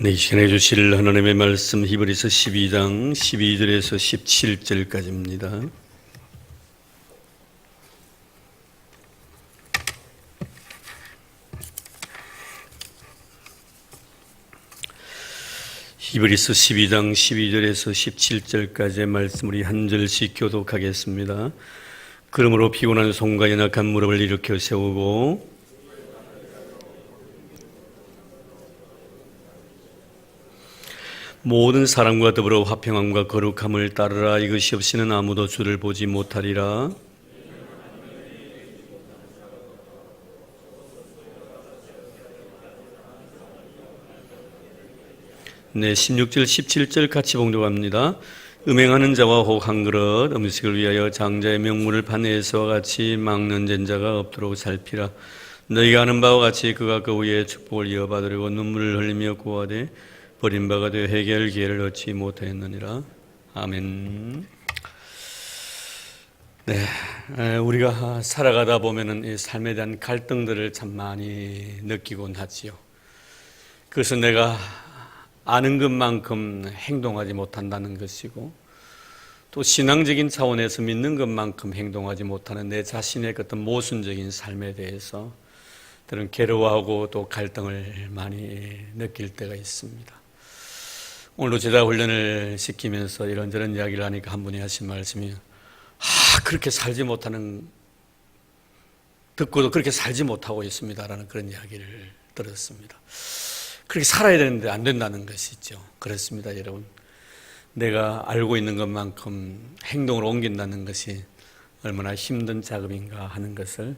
네, 이 시간에 주실 하나님의 말씀 히브리서 12장 12절에서 17절까지입니다. 히브리서 12장 12절에서 17절까지의 말씀 우리 한 절씩 교독하겠습니다. 그러므로 피곤한 손과 연약한 무릎을 일으켜 세우고 모든 사람과 더불어 화평함과 거룩함을 따르라. 이것이 없이는 아무도 주를 보지 못하리라. 네, 16절 17절 같이 봉독합니다. 음행하는 자와 혹 한 그릇 음식을 위하여 장자의 명물을 판에서와 같이 막는 젠자가 없도록 살피라. 너희가 아는 바와 같이 그가 그 후에 축복을 이어받으려고 눈물을 흘리며 구하되 버림바가 되어 해결 기회를 얻지 못하였느니라. 아멘. 네, 우리가 살아가다 보면은 이 삶에 대한 갈등들을 참 많이 느끼곤 하지요. 그래서 내가 아는 것만큼 행동하지 못한다는 것이고, 또 신앙적인 차원에서 믿는 것만큼 행동하지 못하는 내 자신의 어떤 모순적인 삶에 대해서 그런 괴로워하고 또 갈등을 많이 느낄 때가 있습니다. 오늘도 제자 훈련을 시키면서 이런저런 이야기를 하니까 한 분이 하신 말씀이 그렇게 살지 못하는, 듣고도 그렇게 살지 못하고 있습니다라는 그런 이야기를 들었습니다. 그렇게 살아야 되는데 안 된다는 것이죠. 그렇습니다, 여러분. 내가 알고 있는 것만큼 행동으로 옮긴다는 것이 얼마나 힘든 작업인가 하는 것을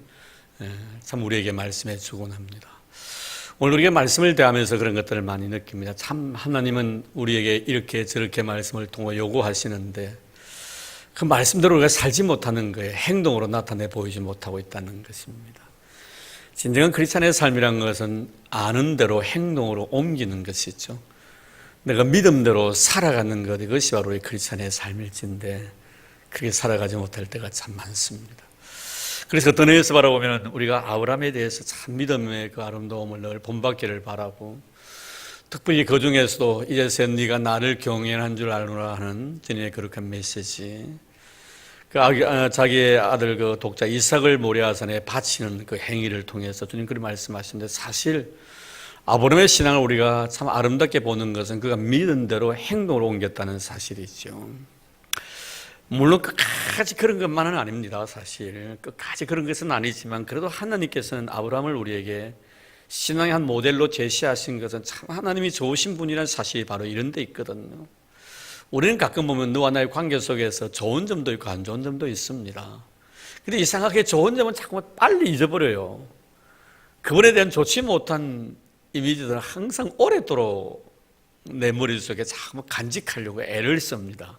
참 우리에게 말씀해 주곤 합니다. 오늘 우리가 말씀을 대하면서 그런 것들을 많이 느낍니다. 참 하나님은 우리에게 이렇게 저렇게 말씀을 통해 요구하시는데 그 말씀대로 우리가 살지 못하는 거에 행동으로 나타내 보이지 못하고 있다는 것입니다. 진정한 크리스찬의 삶이란 것은 아는 대로 행동으로 옮기는 것이죠. 내가 믿음대로 살아가는 것, 이것이 바로 우리 크리스찬의 삶일진데 그렇게 살아가지 못할 때가 참 많습니다. 그래서 어떤 의미에서 바라보면 우리가 아브라함에 대해서 참 믿음의 그 아름다움을 늘 본받기를 바라고, 특별히 그 중에서도 이제서 네가 나를 경외한 줄 알노라 하는 주님의 거룩한 메시지, 자기의 아들 그 독자 이삭을 모리아산에 바치는 그 행위를 통해서 주님 그렇게 말씀하시는데, 사실 아브라함의 신앙을 우리가 참 아름답게 보는 것은 그가 믿은 대로 행동으로 옮겼다는 사실이죠. 물론 끝까지 그런 것만은 아닙니다. 사실 끝까지 그런 것은 아니지만 그래도 하나님께서는 아브라함을 우리에게 신앙의 한 모델로 제시하신 것은 참 하나님이 좋으신 분이라는 사실이 바로 이런 데 있거든요. 우리는 가끔 보면 너와 나의 관계 속에서 좋은 점도 있고 안 좋은 점도 있습니다. 근데 이상하게 좋은 점은 자꾸 빨리 잊어버려요. 그분에 대한 좋지 못한 이미지들은 항상 오랫도록 내 머릿속에 자꾸 간직하려고 애를 씁니다.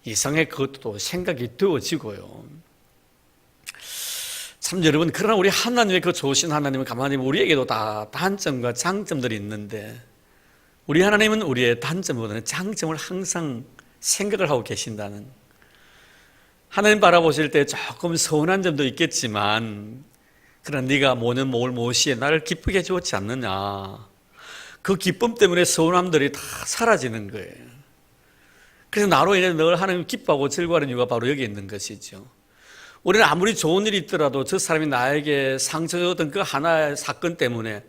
이상하게 그것도 생각이 두어지고요. 참 여러분, 그러나 우리 하나님의 그 좋으신 하나님은 가만히 우리에게도 다 단점과 장점들이 있는데 우리 하나님은 우리의 단점보다는 장점을 항상 생각을 하고 계신다는, 하나님 바라보실 때 조금 서운한 점도 있겠지만 그러나 네가 모는 목을 모시에 나를 기쁘게 해주었지 않느냐, 그 기쁨 때문에 서운함들이 다 사라지는 거예요. 그래서 나로 인해 늘 하나님 기뻐하고 즐거워하는 이유가 바로 여기 있는 것이죠. 우리는 아무리 좋은 일이 있더라도 저 사람이 나에게 상처 줬던 그 하나의 사건 때문에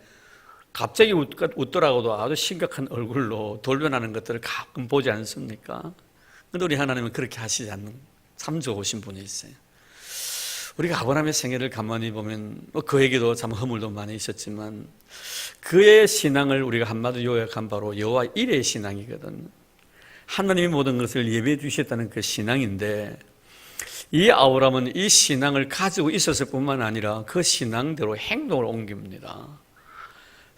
갑자기 웃더라고도 아주 심각한 얼굴로 돌변하는 것들을 가끔 보지 않습니까? 그런데 우리 하나님은 그렇게 하시지 않는 참 좋으신 분이세요. 우리가 아브라함의 생애를 가만히 보면 그에게도 참 허물도 많이 있었지만 그의 신앙을 우리가 한마디로 요약한 바로 여호와 일의 신앙이거든요. 하나님이 모든 것을 예배해 주셨다는 그 신앙인데, 이 아브라함은 이 신앙을 가지고 있었을 뿐만 아니라 그 신앙대로 행동을 옮깁니다.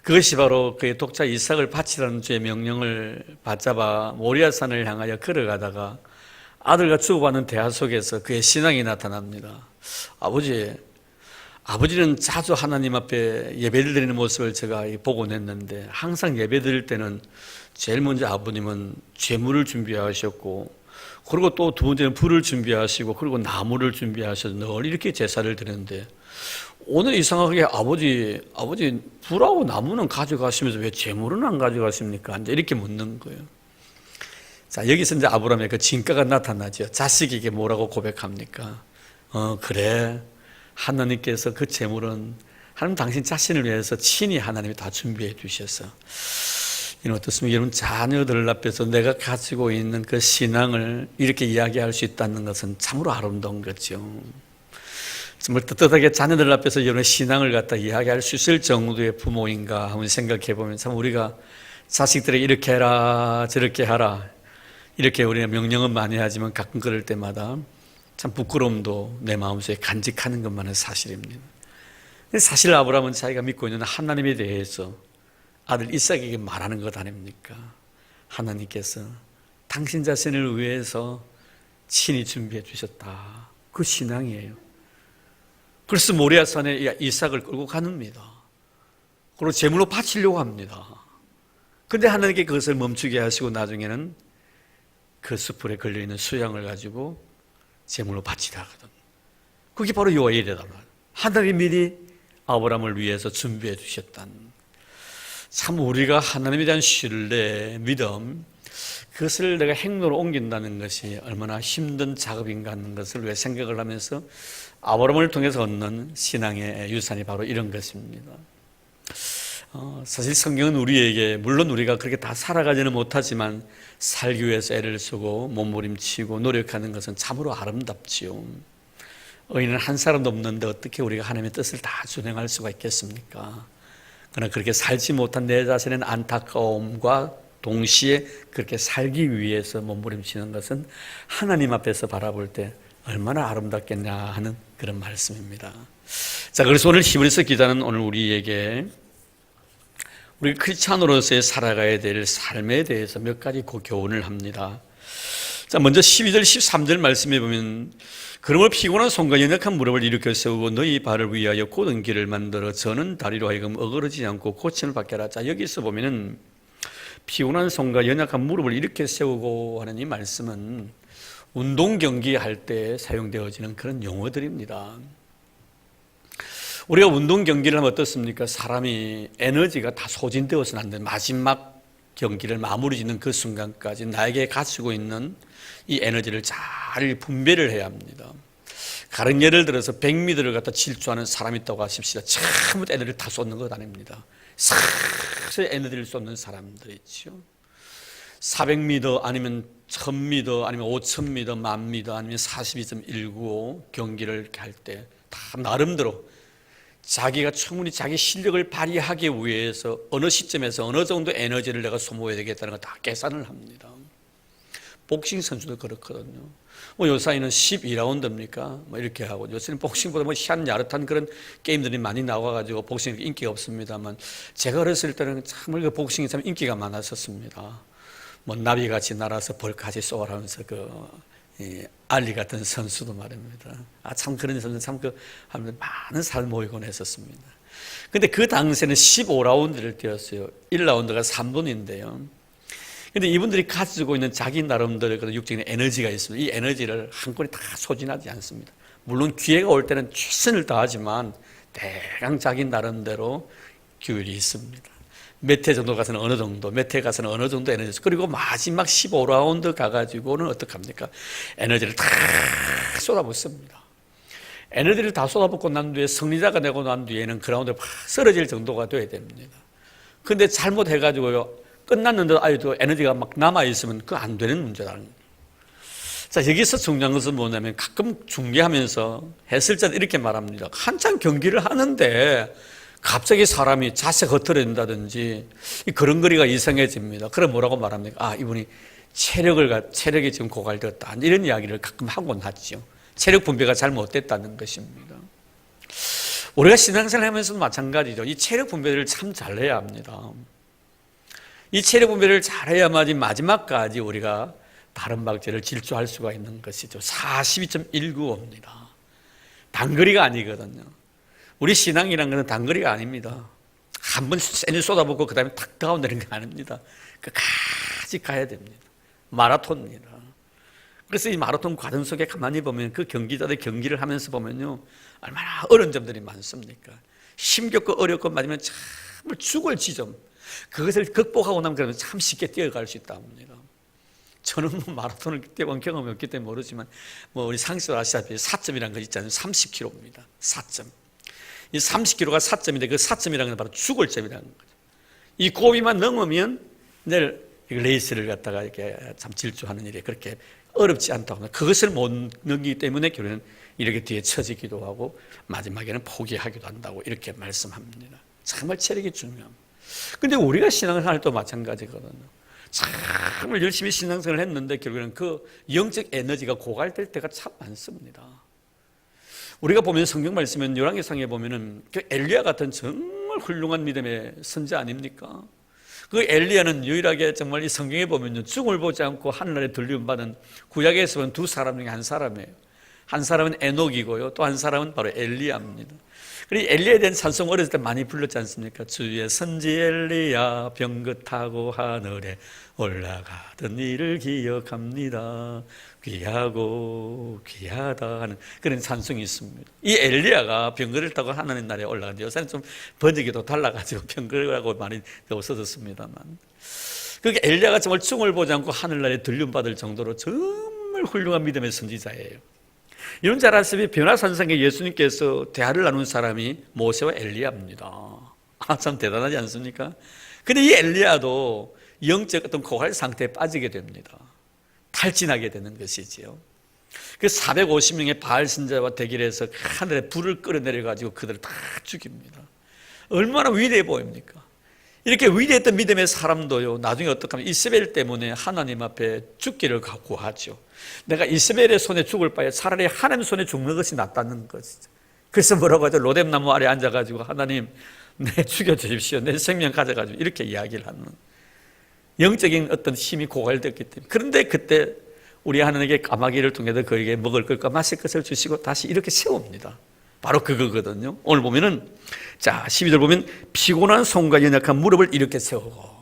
그것이 바로 그의 독자 이삭을 바치라는 주의 명령을 받잡아 모리아산을 향하여 걸어가다가 아들과 주고받는 대화 속에서 그의 신앙이 나타납니다. 아버지는 자주 하나님 앞에 예배를 드리는 모습을 제가 보곤 했는데, 항상 예배 드릴 때는 제일 먼저 아버님은 제물을 준비하셨고, 그리고 또 두 번째는 불을 준비하시고, 그리고 나무를 준비하셔서 늘 이렇게 제사를 드렸는데 오늘 이상하게 아버지 불하고 나무는 가져가시면서 왜 재물은 안 가져가십니까? 이제 이렇게 묻는 거예요. 자, 여기서 이제 아브라함의 그 진가가 나타나죠. 자식에게 뭐라고 고백합니까? 그래. 하나님께서 그 재물은 하나님 당신 자신을 위해서 친히 하나님이 다 준비해 주셔서. 이는 어떻습니까? 여러분, 자녀들 앞에서 내가 가지고 있는 그 신앙을 이렇게 이야기할 수 있다는 것은 참으로 아름다운 거죠. 정말 떳떳하게 자녀들 앞에서 여러분의 신앙을 갖다 이야기할 수 있을 정도의 부모인가 한번 생각해 보면 참 우리가 자식들에게 이렇게 해라 저렇게 하라 이렇게 우리가 명령은 많이 하지만 가끔 그럴 때마다 참 부끄러움도 내 마음속에 간직하는 것만은 사실입니다. 사실 아브라함은 자기가 믿고 있는 하나님에 대해서 아들 이삭에게 말하는 것 아닙니까? 하나님께서 당신 자신을 위해서 친히 준비해 주셨다. 그 신앙이에요. 그래서 모리아산에 이삭을 끌고 가는니다. 그리고 제물로 바치려고 합니다. 그런데 하나님께 그것을 멈추게 하시고 나중에는 그 숯불에 걸려있는 수양을 가지고 제물로 바치다 하거든. 그게 바로 요엘이다. 하나님이 미리 아브라함을 위해서 준비해 주셨다는. 참 우리가 하나님에 대한 신뢰, 믿음, 그것을 내가 행동으로 옮긴다는 것이 얼마나 힘든 작업인가 하는 것을 왜 생각을 하면서 아브라함을 통해서 얻는 신앙의 유산이 바로 이런 것입니다. 사실 성경은 우리에게 물론 우리가 그렇게 다 살아가지는 못하지만 살기 위해서 애를 쓰고 몸부림치고 노력하는 것은 참으로 아름답지요. 의인은 한 사람도 없는데 어떻게 우리가 하나님의 뜻을 다 준행할 수가 있겠습니까? 그러나 그렇게 살지 못한 내 자신의 안타까움과 동시에 그렇게 살기 위해서 몸부림치는 것은 하나님 앞에서 바라볼 때 얼마나 아름답겠냐 하는 그런 말씀입니다. 자, 그래서 오늘 히브리서 기자는 오늘 우리에게 우리 크리스찬으로서의 살아가야 될 삶에 대해서 몇 가지 교훈을 합니다. 자, 먼저 12절 13절 말씀해 보면 그러므로 피곤한 손과 연약한 무릎을 일으켜 세우고 너희 발을 위하여 곧은 길을 만들어 저는 다리로 하여금 어그러지지 않고 고침을 받게 하라. 자, 여기서 보면은 피곤한 손과 연약한 무릎을 일으켜 세우고 하는 이 말씀은 운동 경기 할 때 사용되어지는 그런 용어들입니다. 우리가 운동 경기를 하면 어떻습니까? 사람이 에너지가 다 소진되어서는 안 돼. 마지막 경기를 마무리 짓는 그 순간까지 나에게 가지고 있는 이 에너지를 잘 분배를 해야 합니다. 다른 예를 들어서 100m를 갖다 질주하는 사람이 있다고 하십시다. 전부 에너지를 다 쏟는 것 아닙니다. 싹 에너지를 쏟는 사람들이 있죠. 400m 아니면 1000m 아니면 5000m, 10,000m 아니면 42.195 경기를 할 때 다 나름대로 자기가 충분히 자기 실력을 발휘하기 위해서 어느 시점에서 어느 정도 에너지를 내가 소모해야 되겠다는 걸 다 계산을 합니다. 복싱 선수도 그렇거든요. 요사이는 12라운드입니까? 이렇게 하고 요새는 복싱보다 희한 야릇한 그런 게임들이 많이 나와가지고 복싱이 인기가 없습니다만 제가 어렸을 때는 정말 그 복싱이 참 인기가 많았었습니다. 나비같이 날아서 벌까지 쏘아라면서 알리 같은 선수도 말입니다. 참 그런 선수 참 하면 많은 사람 모이곤 했었습니다. 근데 그 당시에는 15라운드를 뛰었어요. 1라운드가 3분인데요. 근데 이분들이 가지고 있는 자기 나름대로의 그런 육적인 에너지가 있습니다. 이 에너지를 한꺼번에 다 소진하지 않습니다. 물론 기회가 올 때는 최선을 다하지만 대강 자기 나름대로 규율이 있습니다. 몇 회 정도 가서는 어느 정도, 몇 회 가서는 어느 정도 에너지. 그리고 마지막 15라운드 가가지고는 어떡합니까? 에너지를 다 쏟아붓습니다. 에너지를 다 쏟아붓고 난 뒤에 승리자가 되고 난 뒤에는 그라운드에 팍 쓰러질 정도가 돼야 됩니다. 근데 잘못해가지고요, 끝났는데 아직도 에너지가 막 남아있으면 그거 안 되는 문제라는 거예요. 자, 여기서 중요한 것은 뭐냐면 가끔 중계하면서 해설자들 이렇게 말합니다. 한참 경기를 하는데 갑자기 사람이 자세가 흐트러진다든지 걸음걸이가 이상해집니다. 그럼 뭐라고 말합니까? 이분이 체력이 지금 고갈되었다. 이런 이야기를 가끔 하곤 하죠. 체력 분배가 잘못됐다는 것입니다. 우리가 신앙생활 하면서도 마찬가지죠. 이 체력 분배를 참 잘해야 합니다. 이 체력 분배를 잘해야만이 마지막까지 우리가 다른 박제를 질주할 수가 있는 것이죠. 42.195입니다. 단거리가 아니거든요. 우리 신앙이라는 것은 단거리가 아닙니다. 한 번 세게 쏟아붓고 그 다음에 탁 다운되는 게 아닙니다. 끝까지 가야 됩니다. 마라톤입니다. 그래서 이 마라톤 과정 속에 가만히 보면 그 경기자들 경기를 하면서 보면요, 얼마나 어려운 점들이 많습니까? 힘겹고 어렵고 맞으면 정말 죽을 지점, 그것을 극복하고 나면 그러면 참 쉽게 뛰어갈 수 있다 합니다. 저는 뭐 마라톤을 뛰어본 경험이 없기 때문에 모르지만 뭐 우리 상식으로 아시다시피 4점이라는 거 있잖아요. 30km입니다. 4점. 이 30km가 4점인데 그 4점이라는 건 바로 죽을 점이라는 거죠. 이 고비만 넘으면 내일 레이스를 갖다가 이렇게 참 질주하는 일이 그렇게 어렵지 않다고 합니다. 그것을 못 넘기기 때문에 결국에는 이렇게 뒤에 처지기도 하고 마지막에는 포기하기도 한다고 이렇게 말씀합니다. 정말 체력이 중요합니다. 근데 우리가 신앙을 할 때도 마찬가지거든요. 정말 열심히 신앙생활을 했는데 결국에는 그 영적 에너지가 고갈될 때가 참 많습니다. 우리가 보면 성경 말씀은 열왕기상에 보면은 그 엘리야 같은 정말 훌륭한 믿음의 선지 아닙니까? 그 엘리야는 유일하게 정말 이 성경에 보면요, 죽음을 보지 않고 하늘나라에 들림 받은 구약에서 본 두 사람 중에 한 사람이에요. 한 사람은 에녹이고요, 또 한 사람은 바로 엘리야입니다. 그리고 엘리야에 대한 찬송 어렸을 때 많이 불렀지 않습니까? 주의 선지 엘리야 병긋하고 하늘에 올라가던 일을 기억합니다. 귀하고 귀하다 하는 그런 찬송이 있습니다. 이 엘리야가 병거를 타고 하나님 나라에 올라갔는데 요새는 좀 번역이 달라가지고 병거라고 많이 써졌습니다만, 그러니까 엘리야가 정말 죽음을 보지 않고 하늘나라에 들림받을 정도로 정말 훌륭한 믿음의 선지자예요. 이런 잘 아시다시피 변화산상에 예수님께서 대화를 나눈 사람이 모세와 엘리야입니다. 참 대단하지 않습니까? 근데 이 엘리야도 영적 어떤 고갈 상태에 빠지게 됩니다. 탈진하게 되는 것이지요. 그 450명의 바알 신자와 대결해서 하늘에 불을 끌어내려가지고 그들을 다 죽입니다. 얼마나 위대해 보입니까? 이렇게 위대했던 믿음의 사람도요, 나중에 어떻게 하면 이스벨 때문에 하나님 앞에 죽기를 구하죠. 내가 이스벨의 손에 죽을 바에 차라리 하나님 손에 죽는 것이 낫다는 것이죠. 그래서 뭐라고 하죠? 로뎀나무 아래 앉아가지고 하나님 내 죽여주십시오, 내 생명 가져가지고 이렇게 이야기를 하는, 영적인 어떤 힘이 고갈됐기 때문에. 그런데 그때 우리 하나님께 까마귀를 통해서 그에게 먹을 것과 마실 것을 주시고 다시 이렇게 세웁니다. 바로 그거거든요. 오늘 보면은, 자, 12절 보면 피곤한 손과 연약한 무릎을 이렇게 세우고.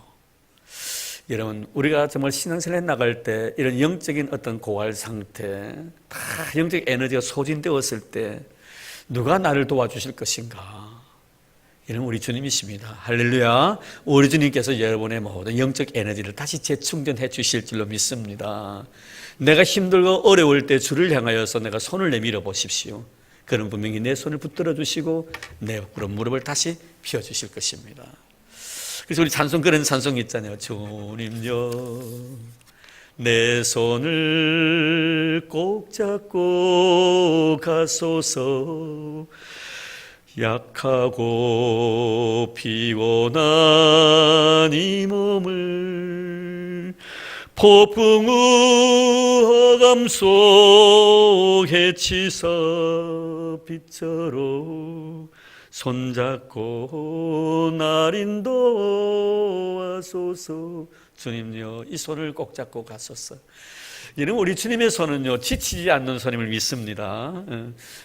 여러분, 우리가 정말 신앙생활에 나갈 때 이런 영적인 어떤 고갈 상태, 다 영적 에너지가 소진되었을 때 누가 나를 도와주실 것인가? 이런 우리 주님이십니다. 할렐루야. 우리 주님께서 여러분의 모든 영적 에너지를 다시 재충전해 주실 줄로 믿습니다. 내가 힘들고 어려울 때 주를 향하여서 내가 손을 내밀어 보십시오. 그는 분명히 내 손을 붙들어 주시고 내 그런 무릎을 다시 펴 주실 것입니다. 그래서 우리 찬송, 그런 찬송이 있잖아요. 주님여 내 손을 꼭 잡고 가소서. 약하고 피곤한 이 몸을 폭풍우 허감 속에 치사 빛처럼 손잡고 날 인도하소서. 주님요, 이 손을 꼭 잡고 가소서. 여러분, 우리 주님의 손은요, 지치지 않는 손임을 믿습니다.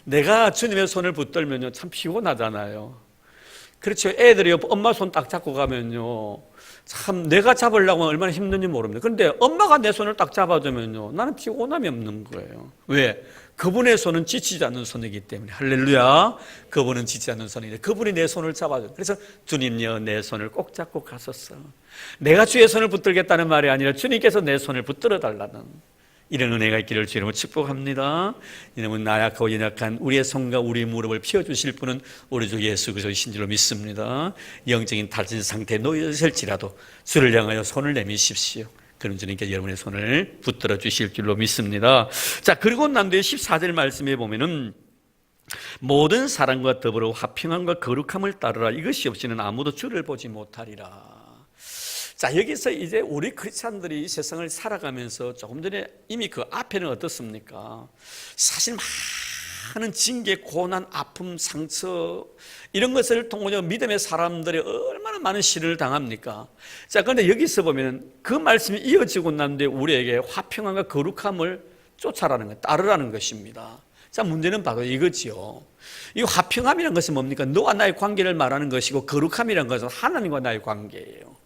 내가 주님의 손을 붙들면요, 참 피곤하잖아요. 그렇죠. 애들이 엄마 손 딱 잡고 가면요, 참 내가 잡으려고 얼마나 힘든지 모릅니다. 그런데 엄마가 내 손을 딱 잡아주면요, 나는 피곤함이 없는 거예요. 왜? 그분의 손은 지치지 않는 손이기 때문에. 할렐루야. 그분은 지치지 않는 손이기 때문에 그분이 내 손을 잡아줘요. 그래서 주님여 내 손을 꼭 잡고 가소서. 내가 주의 손을 붙들겠다는 말이 아니라 주님께서 내 손을 붙들어 달라는 이런 은혜가 있기를 주님으로 축복합니다. 이놈은 나약하고 연약한 우리의 손과 우리의 무릎을 펴주실 분은 우리 주 예수 그리스도이신 줄로 믿습니다. 영적인 탈진 상태에 놓여있을지라도 주를 향하여 손을 내미십시오. 그럼 주님께서 여러분의 손을 붙들어 주실 줄로 믿습니다. 자, 그리고 난 뒤에 14절 말씀에 보면은 모든 사랑과 더불어 화평함과 거룩함을 따르라. 이것이 없이는 아무도 주를 보지 못하리라. 자, 여기서 이제 우리 크리스찬들이 세상을 살아가면서 조금 전에 이미 그 앞에는 어떻습니까? 사실 많은 징계, 고난, 아픔, 상처 이런 것을 통해 믿음의 사람들이 얼마나 많은 시련을 당합니까? 자, 그런데 여기서 보면 그 말씀이 이어지고 난 뒤에 우리에게 화평함과 거룩함을 쫓아라는 것, 따르라는 것입니다. 자, 문제는 바로 이거지요. 이 화평함이라는 것은 뭡니까? 너와 나의 관계를 말하는 것이고 거룩함이라는 것은 하나님과 나의 관계예요.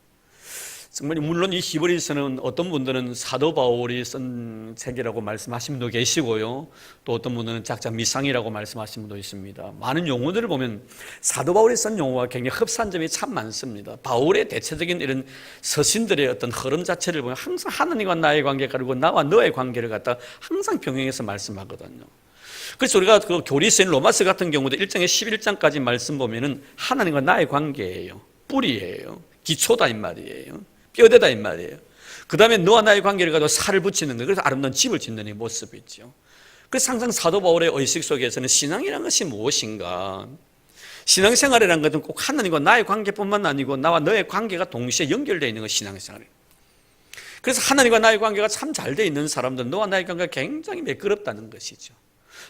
정말 물론 이 히브리서는 어떤 분들은 사도 바울이 쓴 책이라고 말씀하신 분도 계시고요. 또 어떤 분들은 작자 미상이라고 말씀하신 분도 있습니다. 많은 용어들을 보면 사도 바울이 쓴 용어와 굉장히 흡사한 점이 참 많습니다. 바울의 대체적인 이런 서신들의 어떤 흐름 자체를 보면 항상 하나님과 나의 관계 그리고 나와 너의 관계를 갖다 항상 병행해서 말씀하거든요. 그래서 우리가 그 교리서인 로마서 같은 경우도 1장에 11장까지 말씀 보면은 하나님과 나의 관계예요. 뿌리예요. 기초다 이 말이에요. 뼈대다 이 말이에요. 그 다음에 너와 나의 관계를 가지고 살을 붙이는 거예요. 그래서 아름다운 집을 짓는 이 모습이 있죠. 그래서 항상 사도 바울의 의식 속에서는 신앙이라는 것이 무엇인가, 신앙생활이라는 것은 꼭 하나님과 나의 관계뿐만 아니고 나와 너의 관계가 동시에 연결되어 있는 것이 신앙생활이에요. 그래서 하나님과 나의 관계가 참 잘 되어 있는 사람들은 너와 나의 관계가 굉장히 매끄럽다는 것이죠.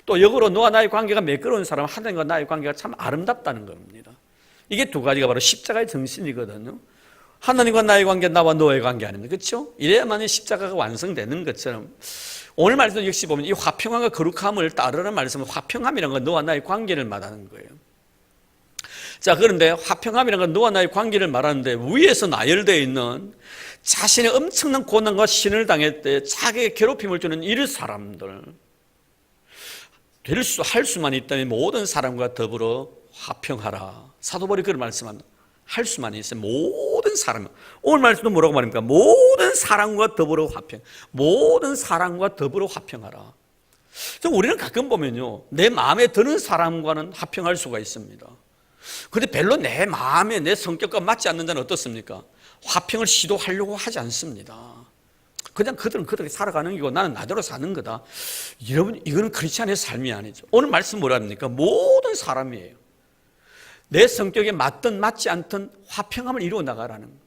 또 역으로 너와 나의 관계가 매끄러운 사람은 하나님과 나의 관계가 참 아름답다는 겁니다. 이게 두 가지가 바로 십자가의 정신이거든요. 하나님과 나의 관계, 나와 너의 관계 아닙니까? 그렇죠? 이래야만이 십자가가 완성되는 것처럼 오늘 말씀 역시 보면 이 화평함과 거룩함을 따르는 말씀은 화평함이라는 건 너와 나의 관계를 말하는 거예요. 자, 그런데 화평함이라는 건 너와 나의 관계를 말하는데 위에서 나열되어 있는 자신의 엄청난 고난과 신을 당할 때 자기에게 괴롭힘을 주는 이 사람들, 할 수만 있다면 모든 사람과 더불어 화평하라. 사도 바울이 그런 말씀합니다. 할 수만 있어요. 모든 사람. 오늘 말씀도 뭐라고 말합니까? 모든 사람과 더불어 화평. 모든 사람과 더불어 화평하라. 우리는 가끔 보면요, 내 마음에 드는 사람과는 화평할 수가 있습니다. 그런데 별로 내 마음에 내 성격과 맞지 않는 자는 어떻습니까? 화평을 시도하려고 하지 않습니다. 그냥 그들은 그들이 살아가는 거고 나는 나대로 사는 거다. 여러분, 이거는 크리스찬의 삶이 아니죠. 오늘 말씀 뭐라 합니까? 모든 사람이에요. 내 성격에 맞든 맞지 않든 화평함을 이루어 나가라는 거예요.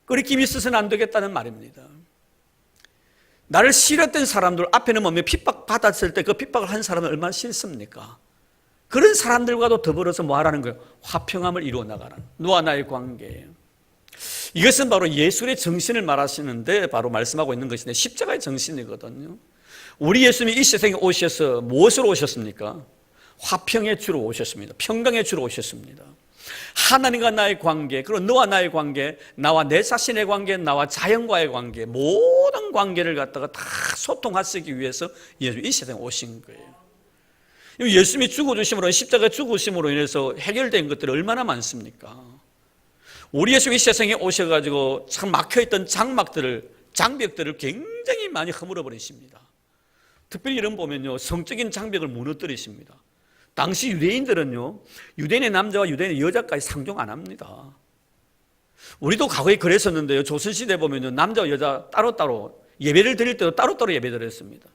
끓이김이 있어서는 안 되겠다는 말입니다. 나를 싫어했던 사람들 앞에는 보면 핍박받았을 때 그 핍박을 한 사람은 얼마나 싫습니까? 그런 사람들과도 더불어서 뭐 하라는 거예요? 화평함을 이루어 나가라는 거예요. 너와 나의 관계예요. 이것은 바로 예술의 정신을 말하시는데 바로 말씀하고 있는 것인데 십자가의 정신이거든요. 우리 예수님이 이 세상에 오셔서 무엇으로 오셨습니까? 화평의 주로 오셨습니다. 평강의 주로 오셨습니다. 하나님과 나의 관계, 그리고 너와 나의 관계, 나와 내 자신의 관계, 나와 자연과의 관계, 모든 관계를 갖다가 다 소통하시기 위해서 예수 이 세상에 오신 거예요. 예수님이 죽어주심으로, 십자가 죽으심으로 인해서 해결된 것들이 얼마나 많습니까? 우리 예수님이 이 세상에 오셔가지고 참 막혀있던 장벽들을 굉장히 많이 허물어 버리십니다. 특별히 이런 보면요, 성적인 장벽을 무너뜨리십니다. 당시 유대인들은요, 유대인의 남자와 유대인의 여자까지 상종 안 합니다. 우리도 과거에 그랬었는데요, 조선시대 보면요, 남자와 여자 따로따로 예배를 드릴 때도 따로따로 예배 드렸습니다.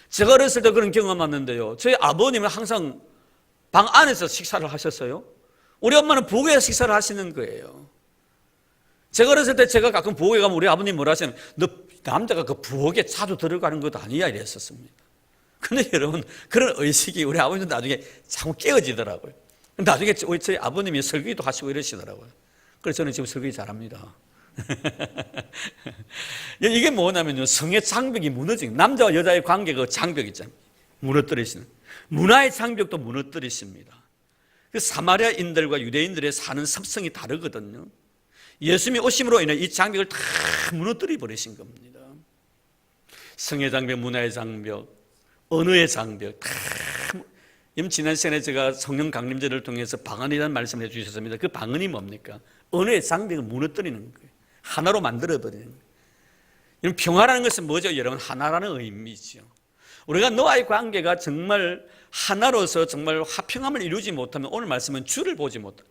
제가 어렸을 때 그런 경험했는데요, 저희 아버님은 항상 방 안에서 식사를 하셨어요. 우리 엄마는 부엌에서 식사를 하시는 거예요. 제가 어렸을 때 제가 가끔 부엌에 가면 우리 아버님 뭐라 하시냐면, 너 남자가 그 부엌에 자주 들어가는 것도 아니야 이랬었습니다. 근데 여러분, 그런 의식이 우리 아버님도 나중에 자꾸 깨어지더라고요. 나중에 저희 아버님이 설교도 하시고 이러시더라고요. 그래서 저는 지금 설교 잘합니다. 이게 뭐냐면요, 성의 장벽이 무너지는, 남자와 여자의 관계 그 장벽 있잖아요, 무너뜨리시는, 문화의 장벽도 무너뜨리십니다. 사마리아인들과 유대인들의 사는 습성이 다르거든요. 예수님이 오심으로 인해 이 장벽을 다 무너뜨려 버리신 겁니다. 성의 장벽, 문화의 장벽, 언어의 장벽 다. 지난 시간에 제가 성령 강림제를 통해서 방언이라는 말씀을 해주셨습니다. 그 방언이 뭡니까? 언어의 장벽을 무너뜨리는 거예요. 하나로 만들어버리는 거예요. 평화라는 것은 뭐죠? 여러분, 하나라는 의미죠. 우리가 너와의 관계가 정말 하나로서 정말 화평함을 이루지 못하면 오늘 말씀은 주를 보지 못해.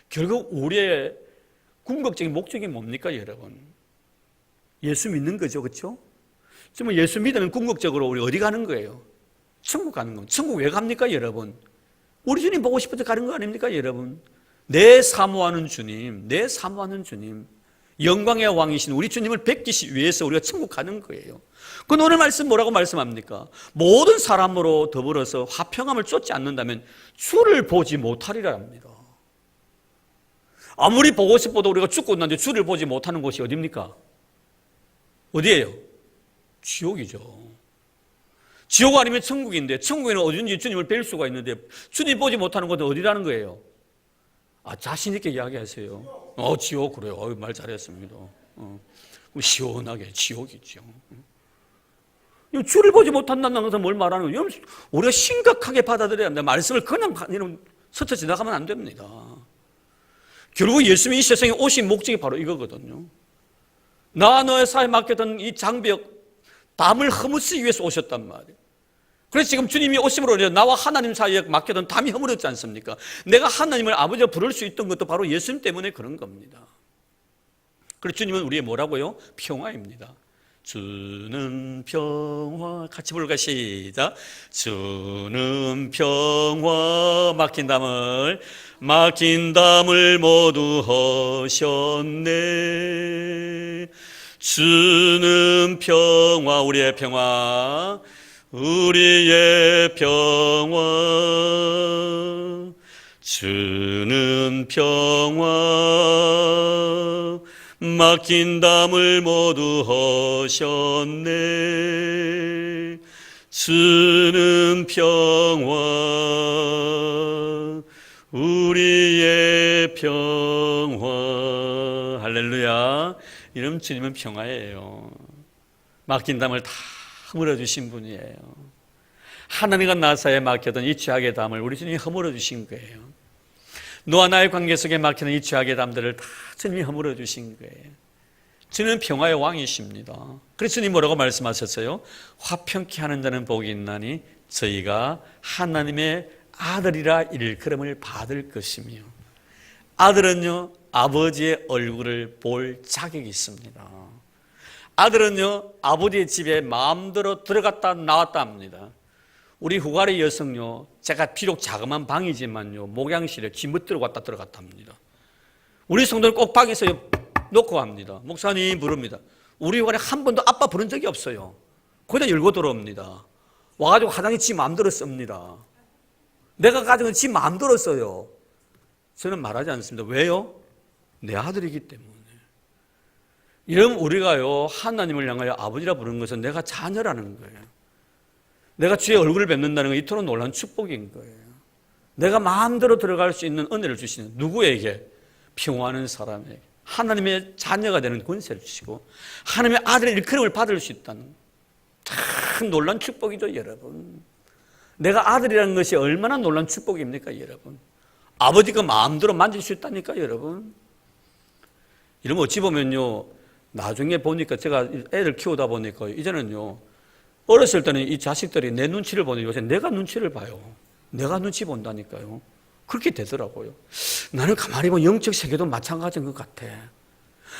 결국 우리의 궁극적인 목적이 뭡니까, 여러분? 예수 믿는 거죠, 그렇죠? 지금 예수 믿으면 궁극적으로 우리 어디 가는 거예요? 천국 가는 겁니다. 천국 왜 갑니까, 여러분? 우리 주님 보고 싶어서 가는 거 아닙니까, 여러분? 내 사모하는 주님, 내 사모하는 주님, 영광의 왕이신 우리 주님을 뵙기 위해서 우리가 천국 가는 거예요. 그 오늘 말씀 뭐라고 말씀합니까? 모든 사람으로 더불어서 화평함을 쫓지 않는다면 주를 보지 못하리라 합니다. 아무리 보고 싶어도 우리가 죽고 있는데 주를 보지 못하는 곳이 어디입니까? 어디예요? 지옥이죠. 지옥 아니면 천국인데, 천국에는 어딘지 주님을 뵐 수가 있는데 주님 보지 못하는 곳은 어디라는 거예요? 자신 있게 이야기하세요. 지옥 그래요. 말 잘했습니다. 시원하게 지옥이죠. 주를 보지 못한다는 것은 뭘 말하는 거예요? 우리가 심각하게 받아들여야 합니다. 말씀을 그냥 스쳐 지나가면 안 됩니다. 결국 예수님이 이 세상에 오신 목적이 바로 이거거든요. 나와 너의 사이에 막혔던 이 장벽, 담을 허무쓰기 위해서 오셨단 말이에요. 그래서 지금 주님이 오심으로 인해 나와 하나님 사이에 막혔던 담이 허물었지 않습니까? 내가 하나님을 아버지로 부를 수 있던 것도 바로 예수님 때문에 그런 겁니다. 그래서 주님은 우리의 뭐라고요? 평화입니다. 주는 평화, 같이 부를까? 시작. 주는 평화, 막힌 담을 모두 허셨네. 주는 평화, 우리의 평화, 우리의 평화. 주는 평화, 막힌 담을 모두 허셨네. 주는 평화, 우리의 평화. 할렐루야. 이런 주님은 평화예요. 막힌 담을 다 허물어 주신 분이에요. 하나님과 나 사이에 막혔던 이 죄악의 담을 우리 주님이 허물어 주신 거예요. 너와 나의 관계 속에 막히는 이 죄악의 담들을 다 주님이 허물어 주신 거예요. 주님은 평화의 왕이십니다. 그래서 주님 뭐라고 말씀하셨어요? 화평케 하는 자는 복이 있나니 저희가 하나님의 아들이라 일컬음을 받을 것이며, 아들은요 아버지의 얼굴을 볼 자격이 있습니다. 아들은요 아버지의 집에 마음대로 들어갔다 나왔다 합니다. 우리 후가리 여성요, 제가 비록 자그마한 방이지만요 목양실에 기못 들어갔다 들어갔다 합니다. 우리 성도는 꼭 방에서 놓고 합니다. 목사님 부릅니다. 우리 후가리 한 번도 아빠 부른 적이 없어요. 그냥 열고 들어옵니다. 와가지고 화장이 지 마음대로 씁니다. 내가 가진 건 지 마음대로 써요. 저는 말하지 않습니다. 왜요? 내 아들이기 때문에. 이러면 우리가요 하나님을 향하여 아버지라 부르는 것은 내가 자녀라는 거예요. 내가 주의 얼굴을 뵙는다는 건 이토록 놀라운 축복인 거예요. 내가 마음대로 들어갈 수 있는 은혜를 주시는, 누구에게? 평화하는 사람에게 하나님의 자녀가 되는 권세를 주시고 하나님의 아들의 일컬음을 받을 수 있다는 참 놀라운 축복이죠. 여러분, 내가 아들이라는 것이 얼마나 놀라운 축복입니까? 여러분, 아버지가 마음대로 만질 수 있다니까. 여러분, 이러면 어찌 보면요 나중에 보니까 제가 애를 키우다 보니까 이제는요 어렸을 때는 이 자식들이 내 눈치를 보는, 요새 내가 눈치를 봐요. 내가 눈치 본다니까요. 그렇게 되더라고요. 나는 가만히 보면 영적 세계도 마찬가지인 것 같아.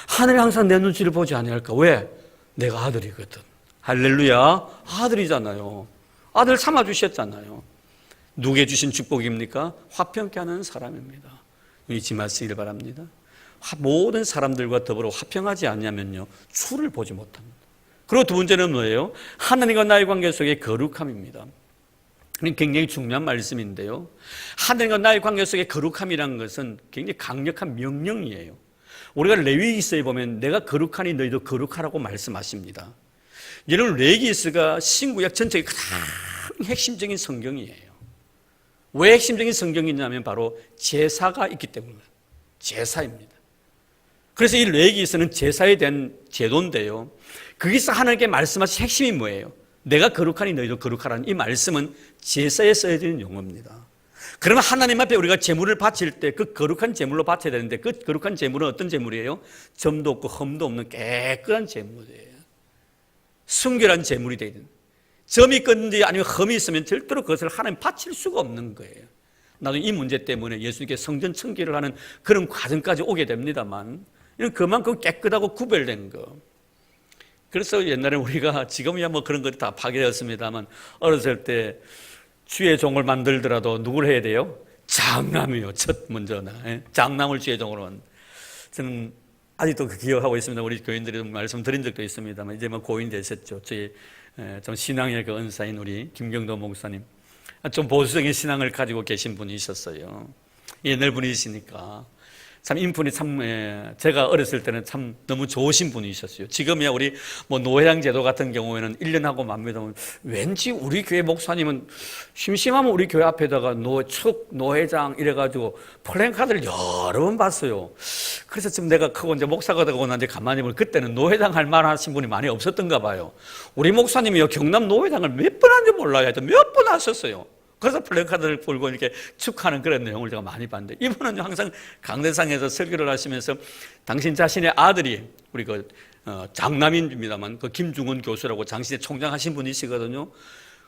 하늘이 항상 내 눈치를 보지 아니할까? 왜? 내가 아들이거든. 할렐루야. 아들이잖아요. 아들 삼아주셨잖아요. 누구에 주신 축복입니까? 화평케 하는 사람입니다. 잊지 마시길 바랍니다. 모든 사람들과 더불어 화평하지 않냐면요 주를 보지 못합니다. 그리고 두 번째는 뭐예요? 하나님과 나의 관계 속의 거룩함입니다. 굉장히 중요한 말씀인데요, 하나님과 나의 관계 속의 거룩함이라는 것은 굉장히 강력한 명령이에요. 우리가 레위기서에 보면 내가 거룩하니 너희도 거룩하라고 말씀하십니다. 여러분, 레위기서가 신구약 전체의 가장 핵심적인 성경이에요. 왜 핵심적인 성경이냐면 바로 제사가 있기 때문입니다. 제사입니다. 그래서 이 레위기서는 제사에 대한 제도인데요, 거기서 하나님께 말씀하신 핵심이 뭐예요? 내가 거룩하니 너희도 거룩하라는 이 말씀은 제사에 써야되는 용어입니다. 그러면 하나님 앞에 우리가 제물을 바칠 때 그 거룩한 제물로 바쳐야 되는데, 그 거룩한 제물은 어떤 제물이에요? 점도 없고 흠도 없는 깨끗한 제물이에요. 순결한 제물이 되야 됩니다. 점이 있든지 아니면 흠이 있으면 절대로 그것을 하나님 바칠 수가 없는 거예요. 나도 이 문제 때문에 예수님께 성전 청기를 하는 그런 과정까지 오게 됩니다만, 이건 그만큼 깨끗하고 구별된 거. 그래서 옛날에 우리가, 지금이야 뭐 그런 것이 다 파괴되었습니다만, 어렸을 때 주의 종을 만들더라도 누굴 해야 돼요? 장남이요. 첫 먼저나 장남을 주의 종으로 만. 저는 아직도 기억하고 있습니다. 우리 교인들이 말씀드린 적도 있습니다만, 이제 뭐 고인 되셨죠. 저희 좀 신앙의 그 은사인 우리 김경도 목사님, 좀 보수적인 신앙을 가지고 계신 분이 있었어요. 옛날 분이시니까 참 인품이 제가 어렸을 때는 참 너무 좋으신 분이셨어요. 지금이야 우리 노회장 제도 같은 경우에는 1년 하고 맙니다. 왠지 우리 교회 목사님은 심심하면 우리 교회 앞에다가 노회장 이래가지고 플랜카드를 여러 번 봤어요. 그래서 지금 내가 크고 이제 목사가 되고 나서 가만히 보면 그때는 노회장 할 만하신 분이 많이 없었던가 봐요. 우리 목사님이요 경남 노회장을 몇 번 한지 몰라요. 하여튼 몇 번 하셨어요. 그래서 플래카드를 풀고 이렇게 축하하는 그런 내용을 제가 많이 봤는데, 이분은 항상 강대상에서 설교를 하시면서 당신 자신의 아들이 우리 장남입니다만 그 김중훈 교수라고 당신의 총장하신 분이시거든요.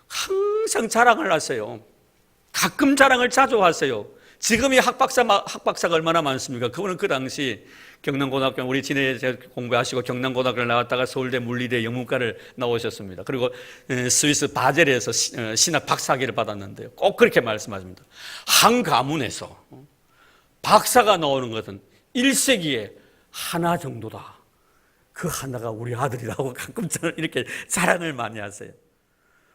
항상 자랑을 하세요. 가끔 자랑을 자주 하세요. 지금이 학박사가 얼마나 많습니까? 그분은 그 당시 경남고등학교, 우리 진해 공부하시고 경남고등학교를 나왔다가 서울대 물리대 영문과를 나오셨습니다. 그리고 스위스 바젤에서 신학 박사학위를 받았는데요. 꼭 그렇게 말씀하십니다. 한 가문에서 박사가 나오는 것은 1세기에 하나 정도다. 그 하나가 우리 아들이라고 가끔 저는 이렇게 자랑을 많이 하세요.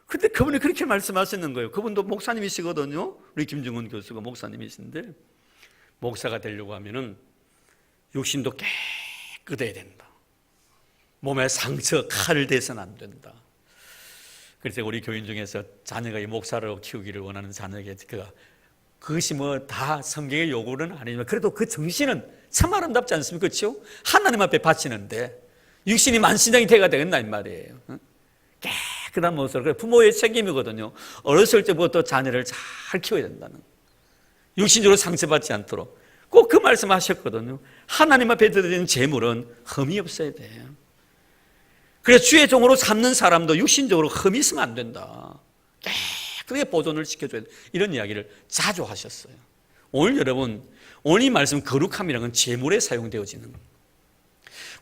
근데 그분이 그렇게 말씀하시는 거예요. 그분도 목사님이시거든요. 우리 김중훈 교수가 목사님이신데, 목사가 되려고 하면은 육신도 깨끗해야 된다. 몸에 상처, 칼을 대서는 안 된다. 그래서 우리 교인 중에서 자녀가 이 목사로 키우기를 원하는 자녀에게 그것이 다 성경의 요구는 아니지만 그래도 그 정신은 참 아름답지 않습니까? 그렇죠? 하나님 앞에 바치는데 육신이 만신장이 돼가 되겠나 이 말이에요. 깨끗한 모습으로. 부모의 책임이거든요. 어렸을 때부터 자녀를 잘 키워야 된다는, 육신적으로 상처받지 않도록 꼭 그 말씀하셨거든요. 하나님 앞에 드리는 재물은 흠이 없어야 돼요. 그래서 주의 종으로 삼는 사람도 육신적으로 흠이 있으면 안 된다. 깨끗하게 보존을 시켜줘야 돼. 이런 이야기를 자주 하셨어요. 오늘 여러분, 오늘 이 말씀 거룩함이라는 건 재물에 사용되어지는 거예요.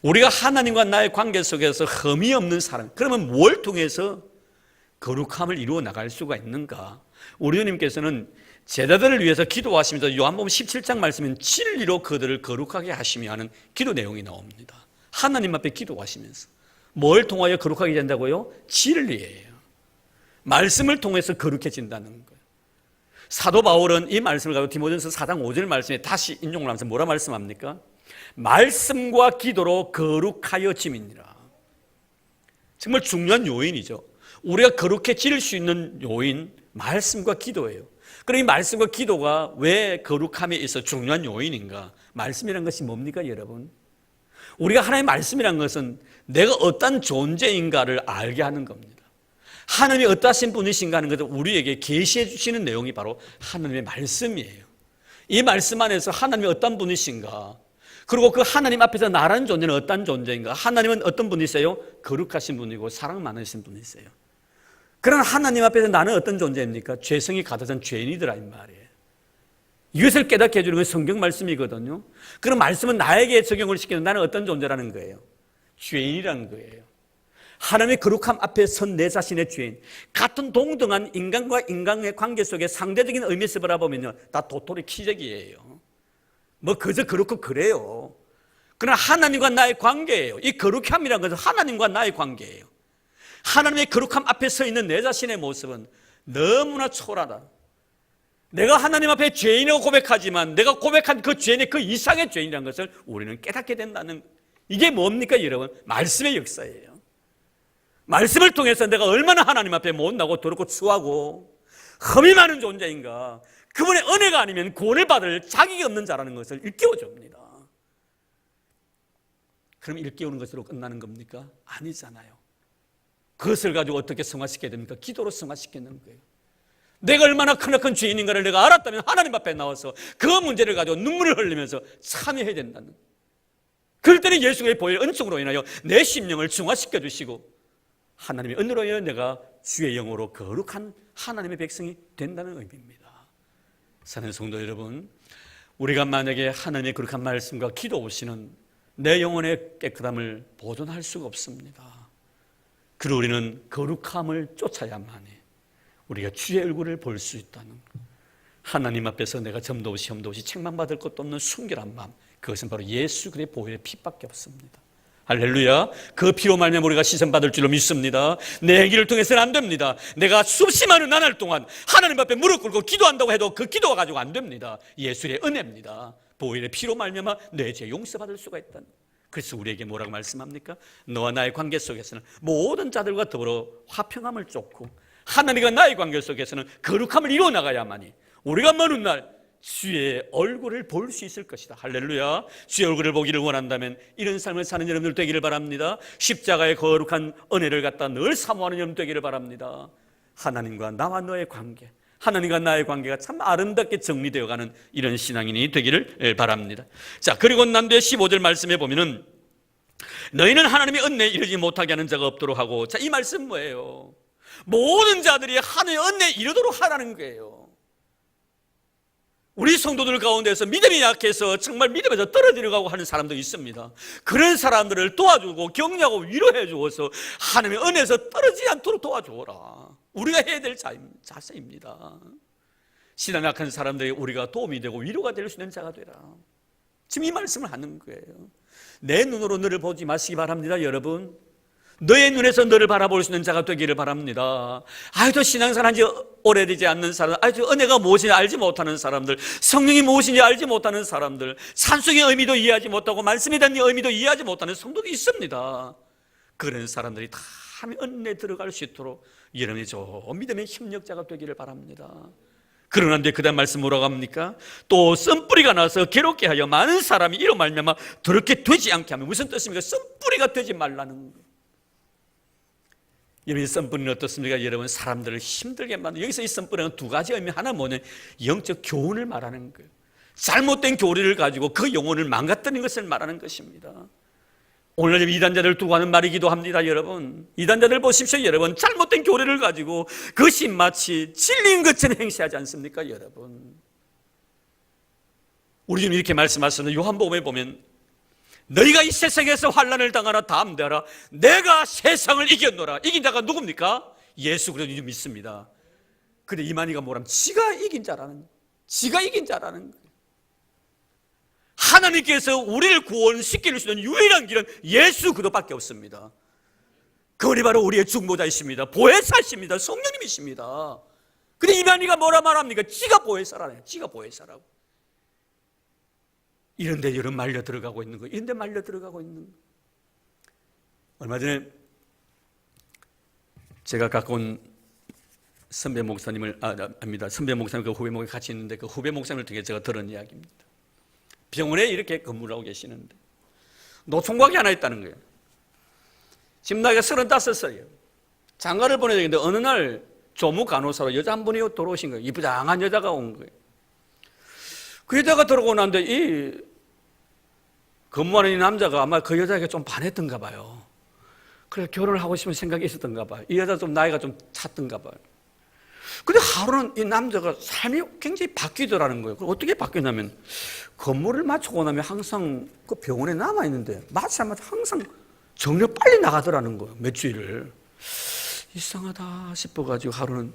우리가 하나님과 나의 관계 속에서 흠이 없는 사람, 그러면 뭘 통해서 거룩함을 이루어 나갈 수가 있는가? 우리 주님께서는 제자들을 위해서 기도하시면서 요한복음 17장 말씀은 진리로 그들을 거룩하게 하시며 하는 기도 내용이 나옵니다. 하나님 앞에 기도하시면서 뭘 통하여 거룩하게 된다고요? 진리예요. 말씀을 통해서 거룩해진다는 거예요. 사도 바울은 이 말씀을 가지고 디모데전서 4장 5절 말씀에 다시 인용을 하면서 뭐라 말씀합니까? 말씀과 기도로 거룩하여 짐이니라. 정말 중요한 요인이죠. 우리가 거룩해질 수 있는 요인, 말씀과 기도예요. 그럼 이 말씀과 기도가 왜 거룩함에 있어 중요한 요인인가? 말씀이란 것이 뭡니까, 여러분? 우리가 하나님의 말씀이란 것은 내가 어떤 존재인가를 알게 하는 겁니다. 하나님이 어떠신 분이신가 하는 것을 우리에게 계시해 주시는 내용이 바로 하나님의 말씀이에요. 이 말씀 안에서 하나님이 어떤 분이신가, 그리고 그 하나님 앞에서 나라는 존재는 어떤 존재인가, 하나님은 어떤 분이세요? 거룩하신 분이고 사랑 많으신 분이세요. 그런 하나님 앞에서 나는 어떤 존재입니까? 죄성이 가득한 죄인이더라 이 말이에요. 이것을 깨닫게 해주는 건 성경 말씀이거든요. 그런 말씀은 나에게 적용을 시키는, 나는 어떤 존재라는 거예요? 죄인이라는 거예요. 하나님의 거룩함 앞에 선 내 자신의 죄인, 같은 동등한 인간과 인간의 관계 속에 상대적인 의미에서 바라보면요, 다 도토리 키재기예요. 그저 그렇고 그래요. 그러나 하나님과 나의 관계예요. 이 거룩함이라는 것은 하나님과 나의 관계예요. 하나님의 거룩함 앞에 서 있는 내 자신의 모습은 너무나 초라하다. 내가 하나님 앞에 죄인이라고 고백하지만 내가 고백한 그 죄인의 그 이상의 죄인이라는 것을 우리는 깨닫게 된다는, 이게 뭡니까 여러분? 말씀의 역사예요. 말씀을 통해서 내가 얼마나 하나님 앞에 못나고 더럽고 추하고 흠이 많은 존재인가, 그분의 은혜가 아니면 구원을 받을 자격이 없는 자라는 것을 일깨워줍니다. 그럼 일깨우는 것으로 끝나는 겁니까? 아니잖아요. 그것을 가지고 어떻게 승화시켜야 됩니까? 기도로 승화시키는 거예요. 내가 얼마나 크나큰 죄인인가를 내가 알았다면 하나님 앞에 나와서 그 문제를 가지고 눈물을 흘리면서 참여해야 된다는 거예요. 그럴 때는 예수의 보혈 은총으로 인하여 내 심령을 중화시켜 주시고 하나님의 은혜로 인하여 내가 주의 영으로 거룩한 하나님의 백성이 된다는 의미입니다. 사랑하는 성도 여러분, 우리가 만약에 하나님의 거룩한 말씀과 기도 없이는 내 영혼의 깨끗함을 보존할 수가 없습니다. 그리고 우리는 거룩함을 쫓아야만이 우리가 주의 얼굴을 볼 수 있다는 것. 하나님 앞에서 내가 점도 없이 험도 없이 책망받을 것도 없는 순결한 마음, 그것은 바로 예수 그리스도의 보혈의 피밖에 없습니다. 할렐루야. 그 피로 말미암아 우리가 씻음받을 줄로 믿습니다. 내 행위를 통해서는 안 됩니다. 내가 수없이 많은 나날 동안 하나님 앞에 무릎 꿇고 기도한다고 해도 그 기도가 가지고 안 됩니다. 예수의 은혜입니다. 보혈의 피로 말미암아 내 죄 용서받을 수가 있다는. 그래서 우리에게 뭐라고 말씀합니까? 너와 나의 관계 속에서는 모든 자들과 더불어 화평함을 쫓고 하나님과 나의 관계 속에서는 거룩함을 이루어 나가야만이 우리가 먼 날 주의 얼굴을 볼 수 있을 것이다. 할렐루야. 주의 얼굴을 보기를 원한다면 이런 삶을 사는 여러분들 되기를 바랍니다. 십자가의 거룩한 은혜를 갖다 늘 사모하는 여러분 되기를 바랍니다. 하나님과 나와 너의 관계, 하나님과 나의 관계가 참 아름답게 정리되어가는 이런 신앙인이 되기를 바랍니다. 자, 그리고 난 뒤에 15절 말씀에 보면은 너희는 하나님의 은혜에 이르지 못하게 하는 자가 없도록 하고, 자, 이 말씀 뭐예요? 모든 자들이 하나님의 은혜에 이르도록 하라는 거예요. 우리 성도들 가운데서 믿음이 약해서 정말 믿음에서 떨어지려 가고 하는 사람도 있습니다. 그런 사람들을 도와주고 격려하고 위로해 주어서 하나님의 은혜에서 떨어지지 않도록 도와주어라. 우리가 해야 될 자세입니다. 신앙 약한 사람들이 우리가 도움이 되고 위로가 될 수 있는 자가 되라. 지금 이 말씀을 하는 거예요. 내 눈으로 너를 보지 마시기 바랍니다, 여러분. 너의 눈에서 너를 바라볼 수 있는 자가 되기를 바랍니다. 아주 신앙생활 한지 오래되지 않는 사람들, 아주 은혜가 무엇인지 알지 못하는 사람들, 성령이 무엇인지 알지 못하는 사람들, 찬송의 의미도 이해하지 못하고 말씀에 대한 의미도 이해하지 못하는 성도도 있습니다. 그런 사람들이 다 은혜에 들어갈 수 있도록 여러분이 저 믿음의 협력자가 되기를 바랍니다. 그러는데 그 다음 말씀 뭐라고 합니까? 또 썬뿌리가 나서 괴롭게 하여 많은 사람이 이로 말미암아 더럽게 되지 않게 하면, 무슨 뜻입니까? 썬뿌리가 되지 말라는 거예요. 여러분, 이 썬뿌리는 어떻습니까? 여러분, 사람들을 힘들게 만드는, 여기서 이 썬뿌리는 두 가지 의미, 하나 뭐냐, 영적 교훈을 말하는 거예요. 잘못된 교리를 가지고 그 영혼을 망가뜨리는 것을 말하는 것입니다. 오늘 이단자들 두고 하는 말이기도 합니다. 여러분, 이단자들 보십시오. 여러분, 잘못된 교리를 가지고 그것이 마치 진리인 것처럼 행세하지 않습니까? 여러분, 우리 주님 이렇게 말씀하셨는데, 요한복음에 보면 너희가 이 세상에서 환난을 당하나 담대하라, 내가 세상을 이겼노라. 이긴 자가 누굽니까? 예수 그리스도 믿습니다. 근데 이만희가 뭐라면 지가 이긴 자라는 거예요. 하나님께서 우리를 구원시킬 수 있는 유일한 길은 예수 그리스도밖에 없습니다. 그분이 바로 우리의 중보자이십니다. 보혜사십니다. 성령님이십니다. 근데 이만희가 뭐라 말합니까? 지가 보혜사라네요. 지가 보혜사라고. 이런데 여러분 말려 들어가고 있는 거예요. 이런데 말려 들어가고 있는 거예요. 얼마 전에 제가 갖고 온 선배 목사님을 압니다. 선배 목사님 그 후배 목사님 같이 있는데 그 후배 목사님을 통해 제가 들은 이야기입니다. 병원에 이렇게 근무를 하고 계시는데 노총각이 하나 있다는 거예요. 지금 나이가 35살이에요. 장가를 보내야 되는데 어느 날 조무 간호사로 여자 한 분이 들어오신 거예요. 이쁘장한 여자가 온 거예요. 그 여자가 들어오고 난데 이 근무하는 이 남자가 아마 그 여자에게 좀 반했던가 봐요. 그래서 결혼을 하고 싶은 생각이 있었던가 봐요. 이 여자 좀 나이가 좀 찼던가 봐요. 근데 하루는 이 남자가 삶이 굉장히 바뀌더라는 거예요. 어떻게 바뀌냐면 근무를 마치고 나면 항상 그 병원에 남아있는데 마치자마자 항상 정력 빨리 나가더라는 거예요. 몇 주일을. 이상하다 싶어가지고 하루는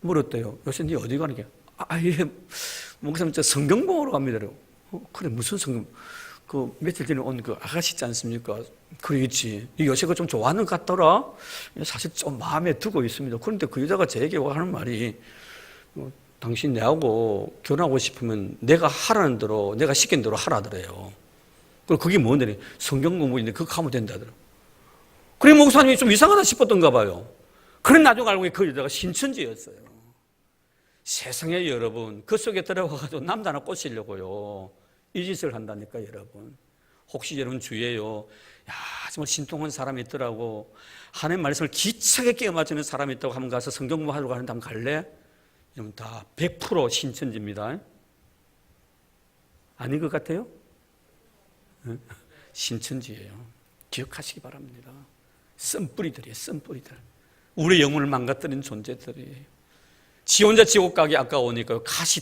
물었대요. 요새 니 어디 가는 게? 예, 목사님 저 성경 보러 갑니다. 그래, 무슨 성경? 그 며칠 전에 온 그 아가씨 있지 않습니까? 그래 있지. 이 요새가 좀 좋아하는 것 같더라. 사실 좀 마음에 두고 있습니다. 그런데 그 여자가 저에게 하는 말이 당신 내하고 결혼하고 싶으면 내가 하라는 대로, 내가 시킨 대로 하라더래요. 그리고 그게 뭔데? 성경 공부인데 그거 하면 된다더라. 그래, 목사님이 좀 이상하다 싶었던가 봐요. 그런 나중에 알고 보니 그 여자가 신천지였어요. 세상에 여러분, 그 속에 들어가가지고 남자 하나 꼬시려고요. 이 짓을 한다니까, 여러분. 혹시 여러분 주위에요, 야, 정말 신통한 사람이 있더라고. 하나님 말씀을 기차게 끼워 맞추는 사람이 있다고 한번 가서 성경 공부하러 가는데 한번 갈래? 여러분 다 100% 신천지입니다. 아닌 것 같아요? 신천지예요. 기억하시기 바랍니다. 썬뿌리들이에요, 썬뿌리들. 우리의 영혼을 망가뜨리는 존재들이에요. 지 혼자 지옥 가기 아까우니까 가시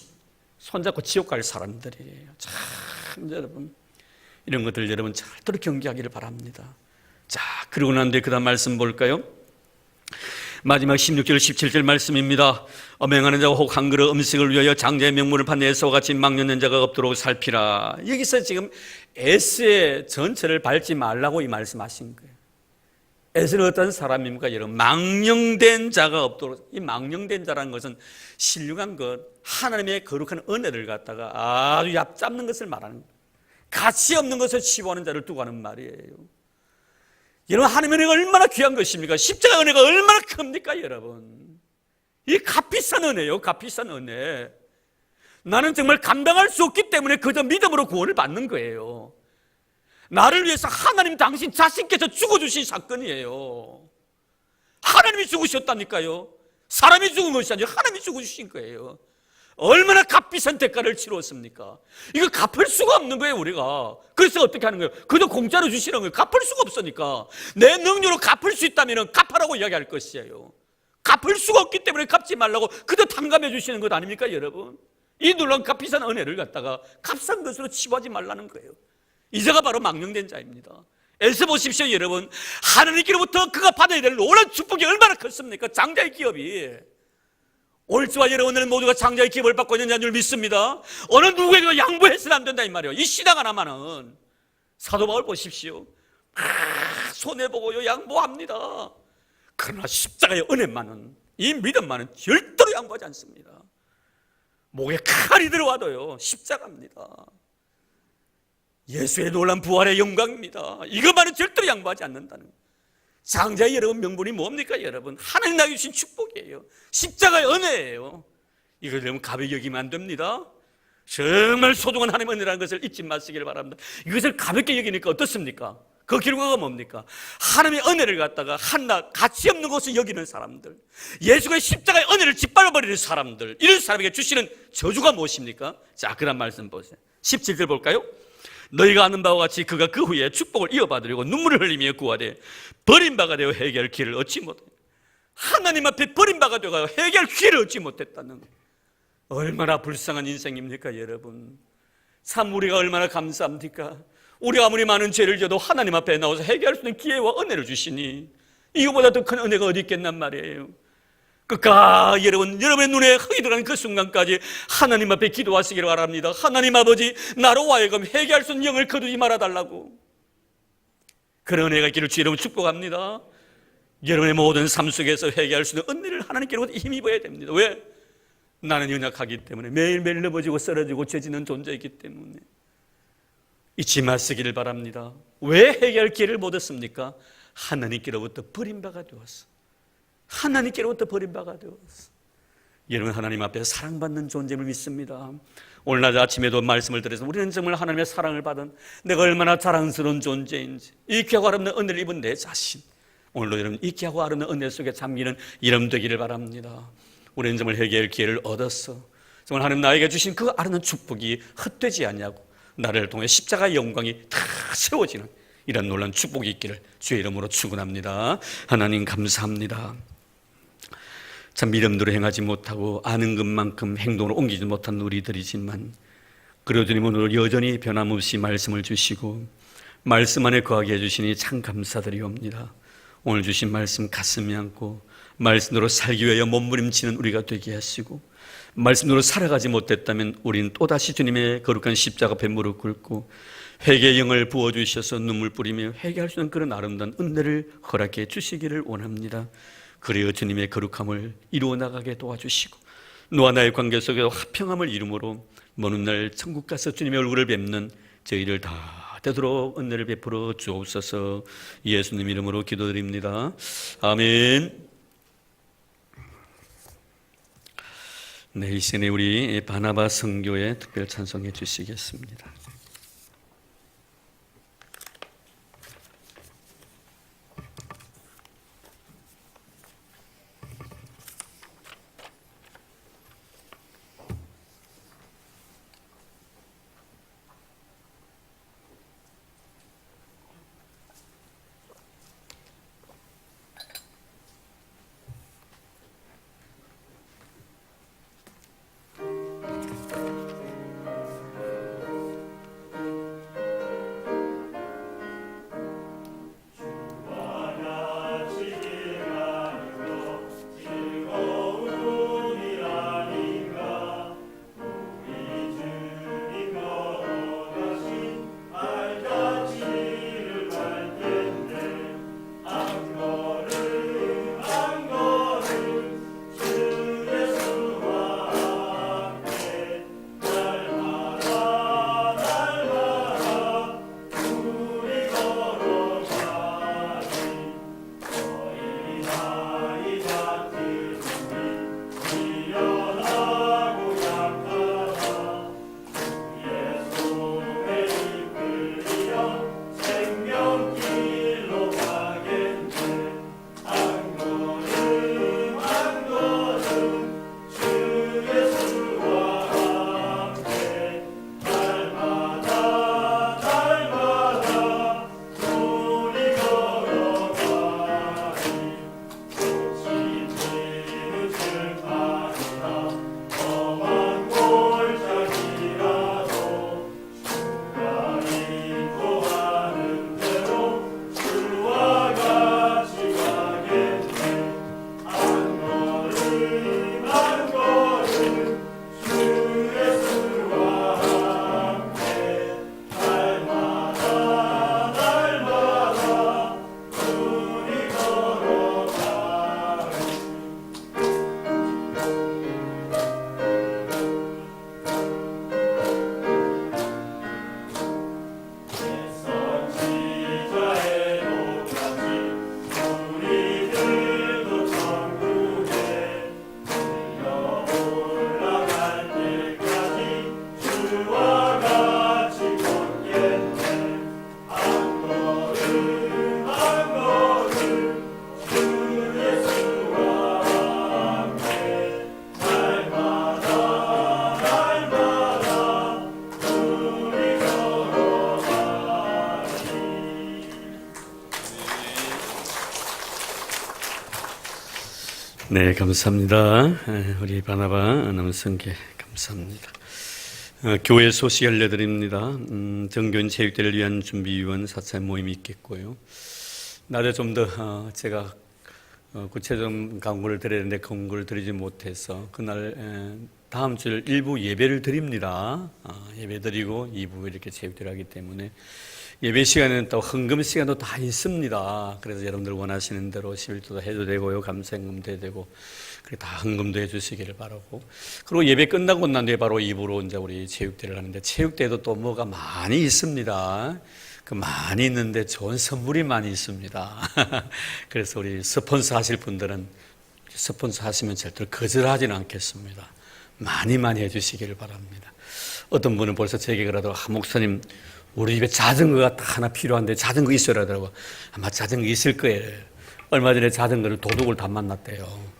손잡고 지옥 갈 사람들이에요. 참, 여러분, 이런 것들 여러분 절대로 경계하기를 바랍니다. 자, 그러고 난 뒤에 그 다음 말씀 볼까요? 마지막 16절 17절 말씀입니다. 맹하는 자가 혹 한 그릇 음식을 위하여 장자의 명물을 판내 에서와 같이 막려는 자가 없도록 살피라. 여기서 지금 에스의 전체를 밟지 말라고 이 말씀하신 거예요. 에스는 어떤 사람입니까? 여러분, 망령된 자가 없도록. 이 망령된 자라는 것은 신령한 것, 하나님의 거룩한 은혜를 갖다가 아주 얕잡는 것을 말하는 거예요. 가치 없는 것을 치부하는 자를 두고 하는 말이에요. 여러분, 하나님의 은혜가 얼마나 귀한 것입니까? 십자가 은혜가 얼마나 큽니까, 여러분? 이 값비싼 은혜요, 값비싼 은혜. 나는 정말 감당할 수 없기 때문에 그저 믿음으로 구원을 받는 거예요. 나를 위해서 하나님 당신 자신께서 죽어주신 사건이에요. 하나님이 죽으셨다니까요. 사람이 죽은 것이 아니라 하나님이 죽어주신 거예요. 얼마나 값비싼 대가를 치렀습니까? 이거 갚을 수가 없는 거예요, 우리가. 그래서 어떻게 하는 거예요? 그저 공짜로 주시는 거예요. 갚을 수가 없으니까. 내 능력으로 갚을 수 있다면 갚아라고 이야기할 것이에요. 갚을 수가 없기 때문에 갚지 말라고 그저 탕감해 주시는 것 아닙니까, 여러분? 이 놀라운 값비싼 은혜를 갖다가 값싼 것으로 치부하지 말라는 거예요. 이자가 바로 망령된 자입니다. 에서 보십시오, 여러분. 하나님께로부터 그가 받아야 될 놀라운 축복이 얼마나 컸습니까? 장자의 기업이. 올지와 여러분들 모두가 장자의 기업을 받고 있는 줄 믿습니다. 어느 누구에게도 양보해서는 안 된다 이 말이에요. 이 시당 하나만은. 사도 바울 보십시오. 손해보고요 양보합니다. 그러나 십자가의 은혜만은, 이 믿음만은 절대로 양보하지 않습니다. 목에 칼이 들어와도요 십자가입니다. 예수의 놀라운 부활의 영광입니다. 이것만은 절대로 양보하지 않는다는 거예요. 장자의 여러분 명분이 뭡니까, 여러분? 하나님 나에게 주신 축복이에요. 십자가의 은혜예요. 이걸 여러분 가볍게 여기면 안 됩니다. 정말 소중한 하나님의 은혜라는 것을 잊지 마시기를 바랍니다. 이것을 가볍게 여기니까 어떻습니까? 그 결과가 뭡니까? 하나님의 은혜를 갖다가 한낱 가치 없는 것을 여기는 사람들, 예수의 십자가의 은혜를 짓밟아버리는 사람들, 이런 사람에게 주시는 저주가 무엇입니까? 자, 그런 말씀 보세요. 17절 볼까요? 너희가 아는 바와 같이 그가 그 후에 축복을 이어받으려고 눈물을 흘리며 구하되 버림바가 되어 해결 기회를 얻지 못해. 하나님 앞에 버림바가 되어 해결 기회를 얻지 못했다는, 얼마나 불쌍한 인생입니까, 여러분? 참 우리가 얼마나 감사합니까? 우리가 아무리 많은 죄를 져도 하나님 앞에 나와서 해결할 수 있는 기회와 은혜를 주시니 이거보다 더 큰 은혜가 어디 있겠단 말이에요. 끝까지 여러분의 눈에 흙이 들어가는 그 순간까지 하나님 앞에 기도하시기를 바랍니다. 하나님 아버지, 나로 하여금 해결할 수 있는 영을 거두지 말아달라고. 그런 은혜가 있기를 주 여러분 축복합니다. 여러분의 모든 삶 속에서 해결할 수 있는 은혜를 하나님께로부터 힘입어야 됩니다. 왜? 나는 연약하기 때문에, 매일매일 넘어지고 쓰러지고 죄지는 존재이기 때문에. 잊지 마시기를 바랍니다. 왜 해결할 기회를 못 얻습니까? 하나님께로부터 버림바가 되었어. 하나님께로부터 버림바가 되었어. 여러분, 하나님 앞에 사랑받는 존재를 믿습니다. 오늘 낮 아침에도 말씀을 드려서 우리는 정말 하나님의 사랑을 받은, 내가 얼마나 자랑스러운 존재인지, 이 귀하고 아름다운 은혜를 입은 내 자신, 오늘도 여러분 이 귀하고 아름다운 은혜 속에 잠기는 이름 되기를 바랍니다. 우리는 정말 해결할 기회를 얻었어. 정말 하나님 나에게 주신 그 아름다운 축복이 헛되지 않냐고, 나를 통해 십자가의 영광이 다 세워지는 이런 놀라운 축복이 있기를 주의 이름으로 축원합니다. 하나님 감사합니다. 참 믿음대로 행하지 못하고 아는 것만큼 행동으로 옮기지 못한 우리들이지만, 그래도 주님 오늘 여전히 변함없이 말씀을 주시고 말씀 안에 거하게 해주시니 참 감사드리옵니다. 오늘 주신 말씀 가슴에 안고 말씀으로 살기 위하여 몸부림치는 우리가 되게 하시고, 말씀으로 살아가지 못했다면 우리는 또다시 주님의 거룩한 십자가 앞에 무릎 꿇고 회개의 영을 부어주셔서 눈물 뿌리며 회개할 수 있는 그런 아름다운 은혜를 허락해 주시기를 원합니다. 그래야 주님의 거룩함을 이루어 나가게 도와주시고 너와 나의 관계 속에서 화평함을 이루므로 먼 훗날 천국 가서 주님의 얼굴을 뵙는 저희를 다 되도록 은혜를 베풀어 주옵소서. 예수님 이름으로 기도드립니다. 아멘. 네, 이 시간에 우리 바나바 선교에 특별 찬송해 주시겠습니다. 네, 감사합니다. 우리 바나바 남성계 감사합니다. 교회 소식 알려드립니다. 정교인 체육대를 위한 준비위원 4차 모임이 있겠고요. 낮에 좀 더 제가 구체적인 강구를 드려야 되는데 강구를 드리지 못해서 그날 다음 주 일부 예배를 드립니다. 예배 드리고 2부 이렇게 체육대를 하기 때문에 예배 시간에는 또 헌금 시간도 다 있습니다. 그래서 여러분들 원하시는 대로 11조도 해도 되고요. 감사헌금도 해도 되고, 그리고 다 헌금도 해주시기를 바라고. 그리고 예배 끝나고 난 뒤에 바로 2부로 이제 우리 체육대를 하는데, 체육대도 또 뭐가 많이 있습니다. 그 많이 있는데 좋은 선물이 많이 있습니다. 그래서 우리 스폰서 하실 분들은 스폰서 하시면 절대로 거절하지는 않겠습니다. 많이 해주시기를 바랍니다. 어떤 분은 벌써 제게 그러더라고요. 목사님, 우리 집에 자전거가 하나 필요한데 자전거 있어야 하더라고. 아마 자전거 있을 거예요. 얼마 전에 자전거를 도둑을 다 만났대요.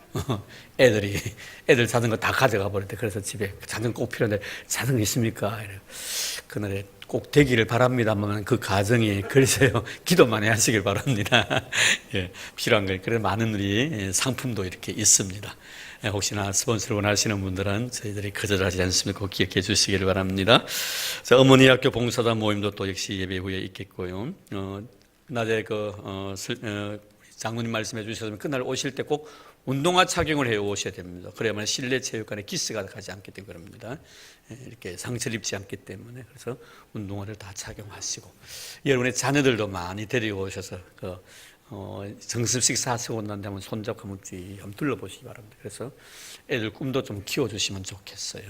애들 자전거 다 가져가 버렸대. 그래서 집에 자전거 꼭 필요한데 자전거 있습니까? 그날에 꼭 되기를 바랍니다만 그 가정이 글쎄요, 기도만 해 하시길 바랍니다. 예, 필요한 걸. 그래서 많은 우리 상품도 이렇게 있습니다. 혹시나 스폰서를 원하시는 분들은 저희들이 거절하지 않습니다. 꼭 기억해 주시기를 바랍니다. 자, 어머니 학교 봉사단 모임도 또 역시 예배 후에 있겠고요. 낮에 장로님 말씀해 주셨으면 그날 오실 때 꼭 운동화 착용을 해 오셔야 됩니다. 그래야만 실내 체육관에 기스가 가지 않기 때문에 그럽니다. 이렇게 상처를 입지 않기 때문에. 그래서 운동화를 다 착용하시고, 여러분의 자녀들도 많이 데리고 오셔서 정습 식사하시고 난 다음에 손잡고 한번 둘러보시기 바랍니다. 그래서 애들 꿈도 좀 키워주시면 좋겠어요.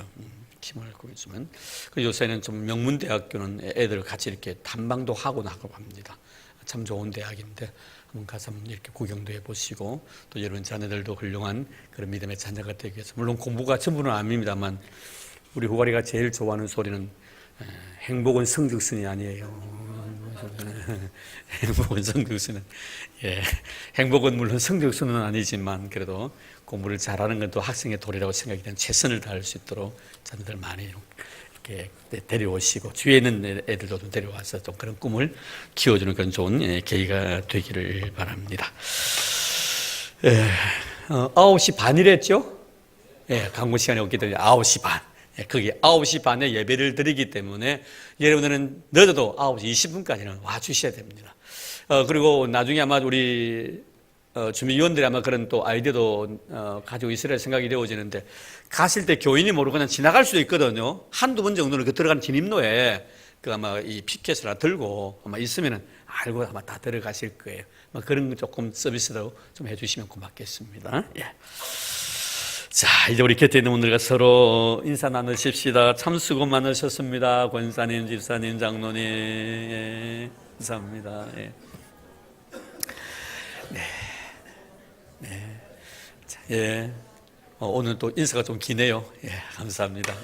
힘을 구해주면. 요새는 좀 명문대학교는 애들 같이 이렇게 탐방도 하고 합니다. 참 좋은 대학인데 한번 가서 이렇게 구경도 해보시고, 또 여러분 자녀들도 훌륭한 그런 믿음의 자녀가 되기 위해서, 물론 공부가 전부는 아닙니다만 우리 후가리가 제일 좋아하는 소리는 행복은 성적순이 아니에요. 행복은 성적순은, 행복은 물론 성적순은 아니지만 그래도 공부를 잘하는 건 또 학생의 도리라고 생각이 되는, 최선을 다할 수 있도록 자녀들 많이 이렇게 데려오시고, 주위에 있는 애들도 좀 데려와서 좀 그런 꿈을 키워주는 그런 좋은 계기가 되기를 바랍니다. 9시 반이랬죠? 강구 시간이 없기 때문에 9시 반. 거기 9시 반에 예배를 드리기 때문에 여러분들은 늦어도 9시 20분까지는 와 주셔야 됩니다. 그리고 나중에 아마 우리 준비위원들이 아마 그런 또 아이디어도 가지고 있으리라 생각이 되어지는데, 가실 때 교인이 모르고 그냥 지나갈 수도 있거든요. 한두 번 정도는 그 들어가는 진입로에 아마 이 피켓을 하나 들고 아마 있으면은 알고 아마 다 들어가실 거예요. 그런 거 조금 서비스도 좀 해주시면 고맙겠습니다. 자, 이제 우리 곁에 있는 분들과 서로 인사 나누십시다. 참 수고 많으셨습니다. 권사님, 집사님, 장로님. 감사합니다. 자, 오늘 또 인사가 좀 기네요. 감사합니다.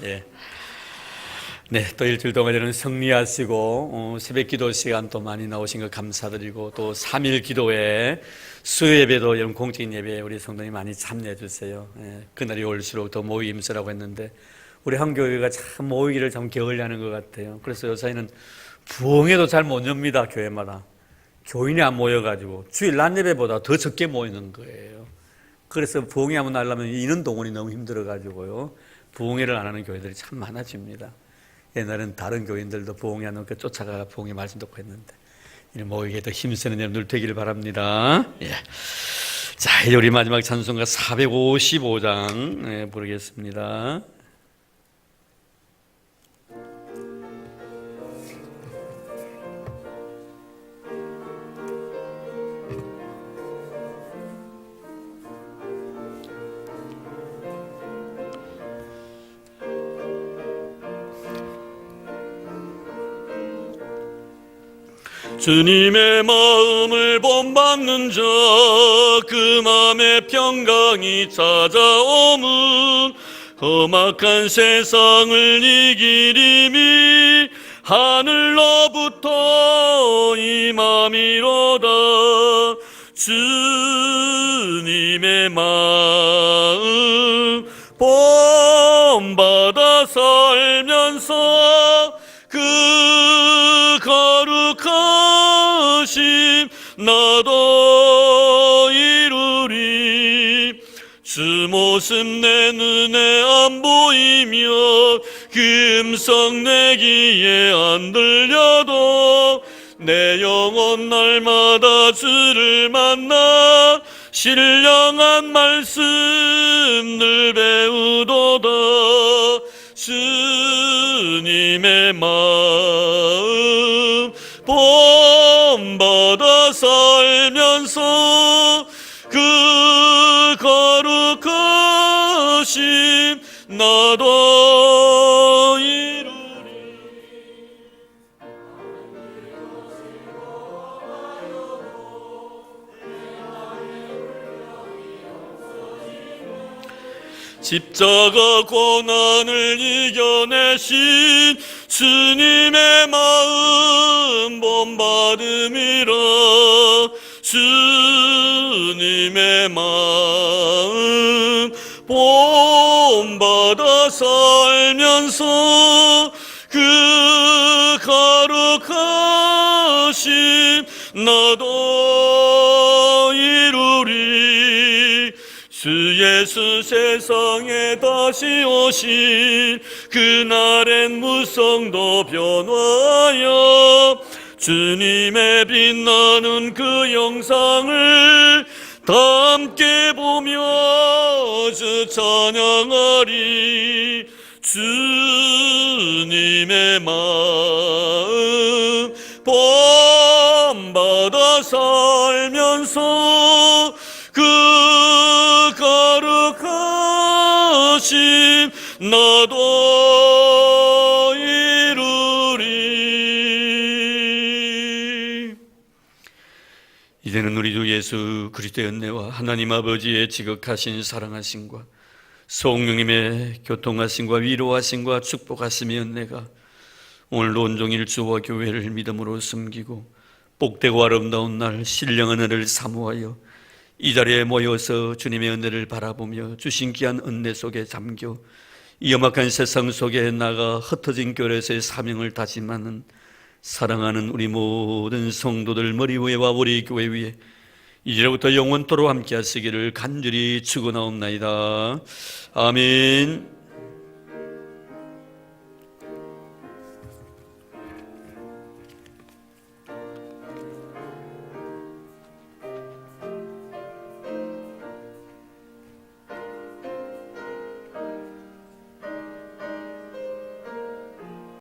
네, 또 일주일 동안 여러분 승리하시고 새벽 기도 시간 또 많이 나오신 거 감사드리고, 또 3일 기도회 수요 예배도 여러분 공적인 예배에 우리 성도님 많이 참여해 주세요. 그날이 올수록 더 모이기 힘쓰라고 했는데 우리 한교회가 참 모이기를 참 게을리하는 것 같아요. 그래서 요새는 부흥회도 잘 못 엽니다. 교회마다 교인이 안 모여가지고 주일 낮 예배보다 더 적게 모이는 거예요. 그래서 부흥회 한번 하려면 인원 동원이 너무 힘들어가지고요, 부흥회를 안 하는 교회들이 참 많아집니다. 옛날엔 다른 교인들도 부흥회 하는 그 쫓아가 부흥회 말씀 듣고 했는데, 모이게 더 힘쓰는 여러분들 되기를 바랍니다. 자, 이제 우리 마지막 찬송가 455장 부르겠습니다. 주님의 마음을 본받는 자, 그 마음의 평강이 찾아오면 험악한 세상을 이기리니 하늘로부터 임함이로다. 주님의 마음 본받아 살면서 그 거룩하심 나도 이루리. 모습 내 눈에 안 보이며 그 음성 내 귀에 안 들려도 내 영혼 날마다 주를 만나 신령한 말씀을 배우도다. 주님의 마음 본받아 살면서 그 거룩하심 나도 이루리. 십자가 고난을 이겨내신 주님의 마음 본받음이라. 주님의 마음 본받아 살면서 그 거룩하심 나도 이루리. 주 예수 세상에 다시 오신 그날엔 무성도 변화하여 주님의 빛나는 그 영상을 다 함께 보며 주 찬양하리. 주님의 마음 본받아 살면서 그 거룩하심 나도 이루리. 이제는 우리 주 예수 그리스도의 은혜와 하나님 아버지의 지극하신 사랑하심과 성령님의 교통하심과 위로하심과 축복하심의 은혜가 오늘 온종일 주와 교회를 믿음으로 섬기고 복되고 아름다운 날 신령한 은혜를 사모하여 이 자리에 모여서 주님의 은혜를 바라보며 주신 귀한 은혜 속에 잠겨 이 엄악한 세상 속에 나가 흩어진 교회에서의 사명을 다짐하는 사랑하는 우리 모든 성도들 머리 위에와 우리 교회 위에 이제부터 영원토록 함께 하시기를 간절히 축원하옵나이다. 아멘.